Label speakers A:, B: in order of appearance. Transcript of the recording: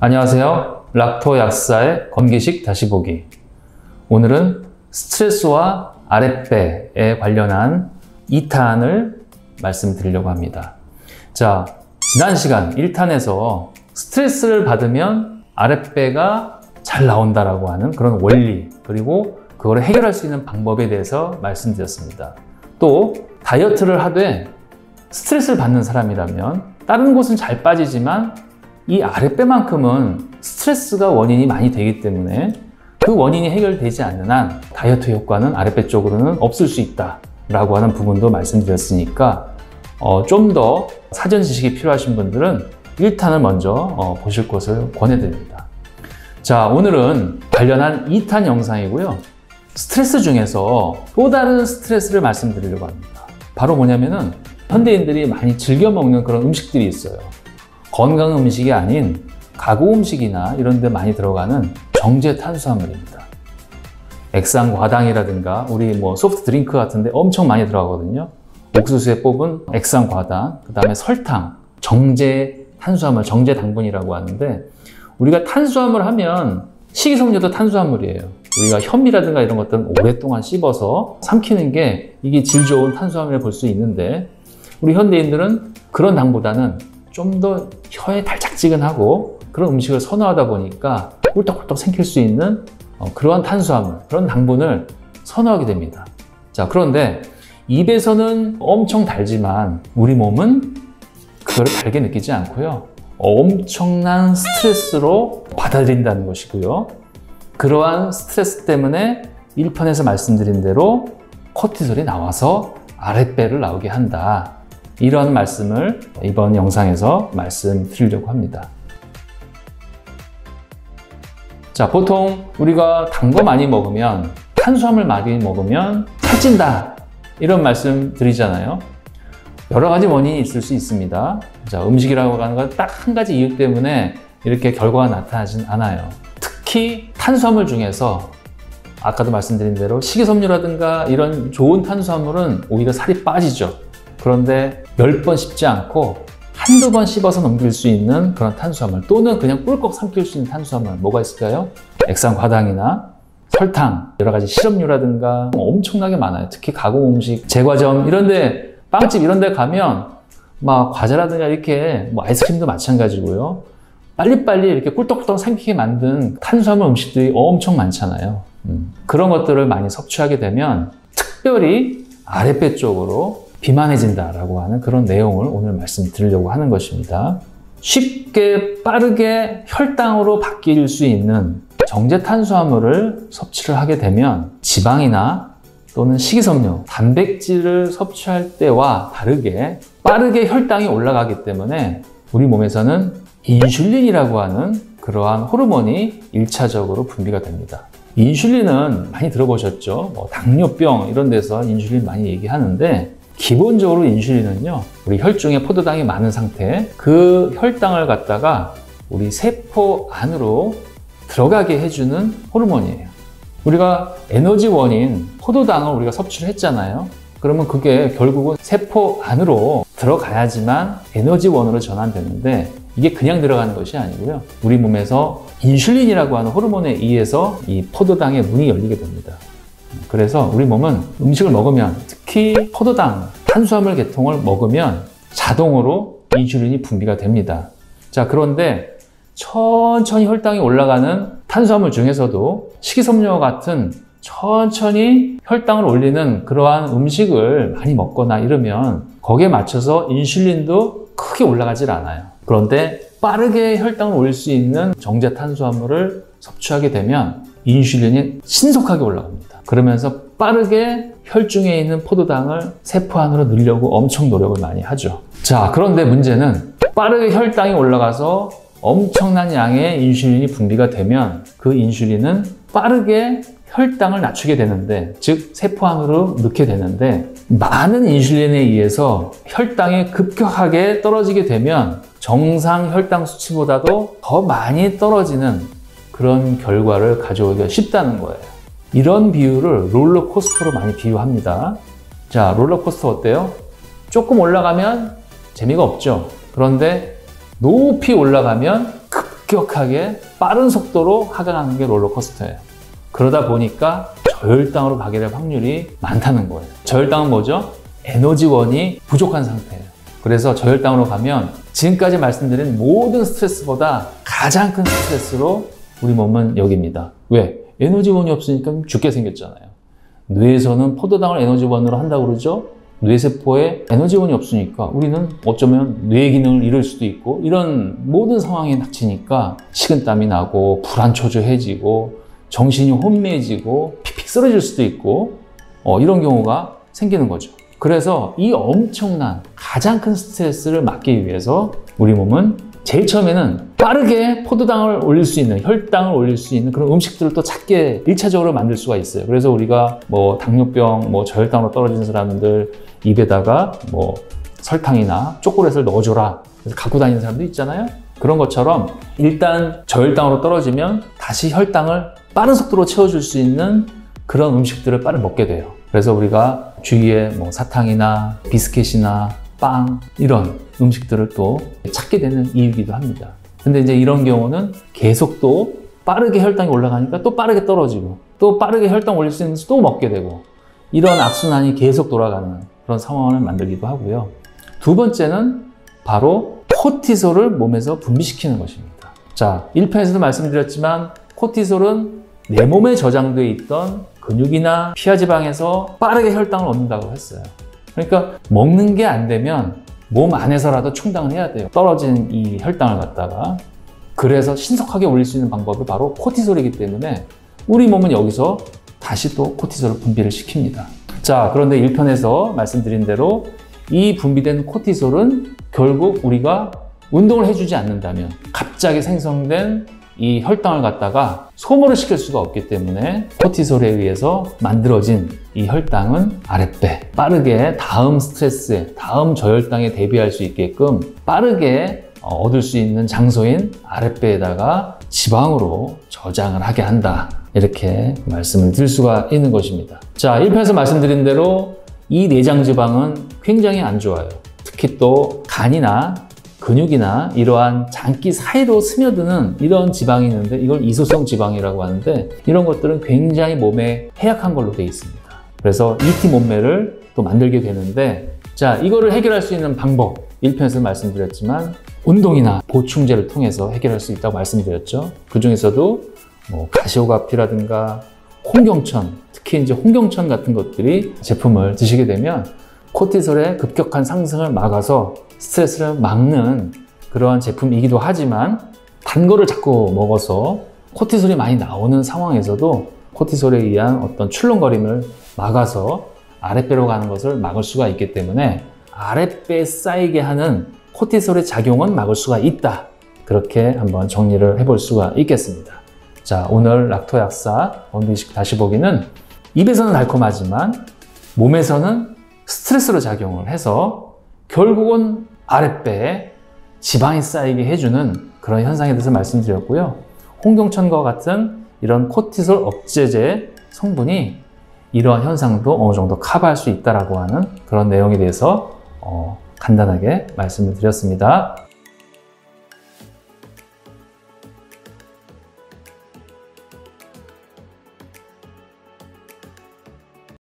A: 안녕하세요. 락토 약사의 건기식 다시 보기. 오늘은 스트레스와 아랫배에 관련한 2탄을 말씀드리려고 합니다. 자, 지난 시간 1탄에서 스트레스를 받으면 아랫배가 잘 나온다라고 하는 그런 원리, 그리고 그걸 해결할 수 있는 방법에 대해서 말씀드렸습니다. 또 다이어트를 하되 스트레스를 받는 사람이라면 다른 곳은 잘 빠지지만 이 아랫배만큼은 스트레스가 원인이 많이 되기 때문에 그 원인이 해결되지 않는 한 다이어트 효과는 아랫배 쪽으로는 없을 수 있다 라고 하는 부분도 말씀드렸으니까 좀 더 사전 지식이 필요하신 분들은 1탄을 먼저 보실 것을 권해드립니다. 자, 오늘은 관련한 2탄 영상이고요. 스트레스 중에서 또 다른 스트레스를 말씀드리려고 합니다. 바로 뭐냐면은 현대인들이 많이 즐겨 먹는 그런 음식들이 있어요. 건강 음식이 아닌 가구 음식이나 이런 데 많이 들어가는 정제 탄수화물입니다. 액상과당이라든가 우리 소프트 드링크 같은 데 엄청 많이 들어가거든요. 옥수수에 뽑은 액상과당, 그 다음에 설탕, 정제 탄수화물, 정제 당분이라고 하는데, 우리가 탄수화물 하면 식이섬유도 탄수화물이에요. 우리가 현미라든가 이런 것들은 오랫동안 씹어서 삼키는 게 이게 질 좋은 탄수화물을 볼 수 있는데, 우리 현대인들은 그런 당보다는 좀 더 혀에 달짝지근하고 그런 음식을 선호하다 보니까 꿀떡꿀떡 삼킬 수 있는 그러한 탄수화물, 그런 당분을 선호하게 됩니다. 자, 그런데 입에서는 엄청 달지만 우리 몸은 그걸 달게 느끼지 않고요. 엄청난 스트레스로 받아들인다는 것이고요. 그러한 스트레스 때문에 1편에서 말씀드린 대로 코티솔이 나와서 아랫배를 나오게 한다. 이런 말씀을 이번 영상에서 말씀드리려고 합니다. 자, 보통 우리가 단 거 많이 먹으면, 탄수화물 많이 먹으면 살찐다 이런 말씀 드리잖아요. 여러 가지 원인이 있을 수 있습니다. 자, 음식이라고 하는 건 딱 한 가지 이유 때문에 이렇게 결과가 나타나진 않아요. 특히 탄수화물 중에서 아까도 말씀드린 대로 식이섬유라든가 이런 좋은 탄수화물은 오히려 살이 빠지죠. 그런데 10번 씹지 않고 한두 번 씹어서 넘길 수 있는 그런 탄수화물, 또는 그냥 꿀꺽 삼킬 수 있는 탄수화물 뭐가 있을까요? 액상과당이나 설탕, 여러 가지 실험류라든가 엄청나게 많아요. 특히 가공 음식, 제과점 이런데, 빵집 이런데 가면 막 과자라든가 이렇게 아이스크림도 마찬가지고요. 빨리빨리 이렇게 꿀떡꿀떡 삼키게 만든 탄수화물 음식들이 엄청 많잖아요. 그런 것들을 많이 섭취하게 되면 특별히 아랫배 쪽으로 비만해진다라고 하는 그런 내용을 오늘 말씀드리려고 하는 것입니다. 쉽게 빠르게 혈당으로 바뀔 수 있는 정제 탄수화물을 섭취를 하게 되면 지방이나 또는 식이섬유, 단백질을 섭취할 때와 다르게 빠르게 혈당이 올라가기 때문에 우리 몸에서는 인슐린이라고 하는 그러한 호르몬이 1차적으로 분비가 됩니다. 인슐린은 많이 들어보셨죠? 당뇨병 이런 데서 인슐린 많이 얘기하는데, 기본적으로 인슐린은요, 우리 혈중에 포도당이 많은 상태, 그 혈당을 갖다가 우리 세포 안으로 들어가게 해주는 호르몬이에요. 우리가 에너지원인 포도당을 우리가 섭취를 했잖아요. 그러면 그게 결국은 세포 안으로 들어가야지만 에너지원으로 전환되는데, 이게 그냥 들어가는 것이 아니고요. 우리 몸에서 인슐린이라고 하는 호르몬에 의해서 이 포도당의 문이 열리게 됩니다. 그래서 우리 몸은 음식을 먹으면, 특히 포도당, 탄수화물 계통을 먹으면 자동으로 인슐린이 분비가 됩니다. 자, 그런데 천천히 혈당이 올라가는 탄수화물 중에서도 식이섬유와 같은 천천히 혈당을 올리는 그러한 음식을 많이 먹거나 이러면 거기에 맞춰서 인슐린도 크게 올라가질 않아요. 그런데 빠르게 혈당을 올릴 수 있는 정제 탄수화물을 섭취하게 되면 인슐린이 신속하게 올라갑니다. 그러면서 빠르게 혈중에 있는 포도당을 세포 안으로 넣으려고 엄청 노력을 많이 하죠. 자, 그런데 문제는 빠르게 혈당이 올라가서 엄청난 양의 인슐린이 분비가 되면 그 인슐린은 빠르게 혈당을 낮추게 되는데, 즉 세포 안으로 넣게 되는데, 많은 인슐린에 의해서 혈당이 급격하게 떨어지게 되면 정상 혈당 수치보다도 더 많이 떨어지는 그런 결과를 가져오기가 쉽다는 거예요. 이런 비유를 롤러코스터로 많이 비유합니다. 자, 롤러코스터 어때요? 조금 올라가면 재미가 없죠. 그런데 높이 올라가면 급격하게 빠른 속도로 하강하는 게 롤러코스터예요. 그러다 보니까 저혈당으로 가게 될 확률이 많다는 거예요. 저혈당은 뭐죠? 에너지원이 부족한 상태예요. 그래서 저혈당으로 가면 지금까지 말씀드린 모든 스트레스보다 가장 큰 스트레스로 우리 몸은 여깁니다. 왜? 에너지원이 없으니까 죽게 생겼잖아요. 뇌에서는 포도당을 에너지원으로 한다고 그러죠? 뇌세포에 에너지원이 없으니까 우리는 어쩌면 뇌 기능을 잃을 수도 있고 이런 모든 상황에 닥치니까 식은땀이 나고 불안초조해지고 정신이 혼미해지고 픽픽 쓰러질 수도 있고 이런 경우가 생기는 거죠. 그래서 이 엄청난 가장 큰 스트레스를 막기 위해서 우리 몸은 제일 처음에는 빠르게 포도당을 올릴 수 있는, 혈당을 올릴 수 있는 그런 음식들을 또 찾게 1차적으로 만들 수가 있어요. 그래서 우리가 뭐 당뇨병, 뭐 저혈당으로 떨어진 사람들 입에다가 뭐 설탕이나 초콜릿을 넣어줘라. 그래서 갖고 다니는 사람도 있잖아요. 그런 것처럼 일단 저혈당으로 떨어지면 다시 혈당을 빠른 속도로 채워줄 수 있는 그런 음식들을 빠르게 먹게 돼요. 그래서 우리가 주위에 뭐 사탕이나 비스켓이나 빵 이런 음식들을 또 찾게 되는 이유이기도 합니다. 근데 이제 이런 경우는 계속 또 빠르게 혈당이 올라가니까 또 빠르게 떨어지고 또 빠르게 혈당 올릴 수 있는 것을 또 먹게 되고 이런 악순환이 계속 돌아가는 그런 상황을 만들기도 하고요. 두 번째는 바로 코티솔을 몸에서 분비시키는 것입니다. 자, 1편에서도 말씀드렸지만 코티솔은 내 몸에 저장되어 있던 근육이나 피하지방에서 빠르게 혈당을 얻는다고 했어요. 그러니까 먹는 게 안 되면 몸 안에서라도 충당을 해야 돼요. 떨어진 이 혈당을 갖다가. 그래서 신속하게 올릴 수 있는 방법이 바로 코티솔이기 때문에 우리 몸은 여기서 다시 또 코티솔을 분비를 시킵니다. 자, 그런데 1편에서 말씀드린 대로 이 분비된 코티솔은 결국 우리가 운동을 해주지 않는다면 갑자기 생성된 이 혈당을 갖다가 소모를 시킬 수가 없기 때문에 코티솔에 의해서 만들어진 이 혈당은 아랫배, 빠르게 다음 스트레스에, 다음 저혈당에 대비할 수 있게끔 빠르게 얻을 수 있는 장소인 아랫배에다가 지방으로 저장을 하게 한다. 이렇게 말씀을 드릴 수가 있는 것입니다. 자, 1편에서 말씀드린 대로 이 내장 지방은 굉장히 안 좋아요. 특히 또 간이나 근육이나 이러한 장기 사이로 스며드는 이런 지방이 있는데 이걸 이소성 지방이라고 하는데 이런 것들은 굉장히 몸에 해악한 걸로 되어 있습니다. 그래서 ET 몸매를 또 만들게 되는데 자, 이거를 해결할 수 있는 방법 1편에서 말씀드렸지만 운동이나 보충제를 통해서 해결할 수 있다고 말씀드렸죠. 그 중에서도 뭐 가시오가피라든가 홍경천, 특히 이제 홍경천 같은 것들이 제품을 드시게 되면 코티솔의 급격한 상승을 막아서 스트레스를 막는 그러한 제품이기도 하지만 단 거를 자꾸 먹어서 코티솔이 많이 나오는 상황에서도 코티솔에 의한 어떤 출렁거림을 막아서 아랫배로 가는 것을 막을 수가 있기 때문에 아랫배에 쌓이게 하는 코티솔의 작용은 막을 수가 있다. 그렇게 한번 정리를 해볼 수가 있겠습니다. 자, 오늘 락토약사 원두이식 다시 보기는 입에서는 달콤하지만 몸에서는 스트레스로 작용을 해서 결국은 아랫배에 지방이 쌓이게 해주는 그런 현상에 대해서 말씀드렸고요. 홍경천과 같은 이런 코티솔 억제제 성분이 이러한 현상도 어느 정도 커버할 수 있다라고 하는 그런 내용에 대해서 간단하게 말씀을 드렸습니다.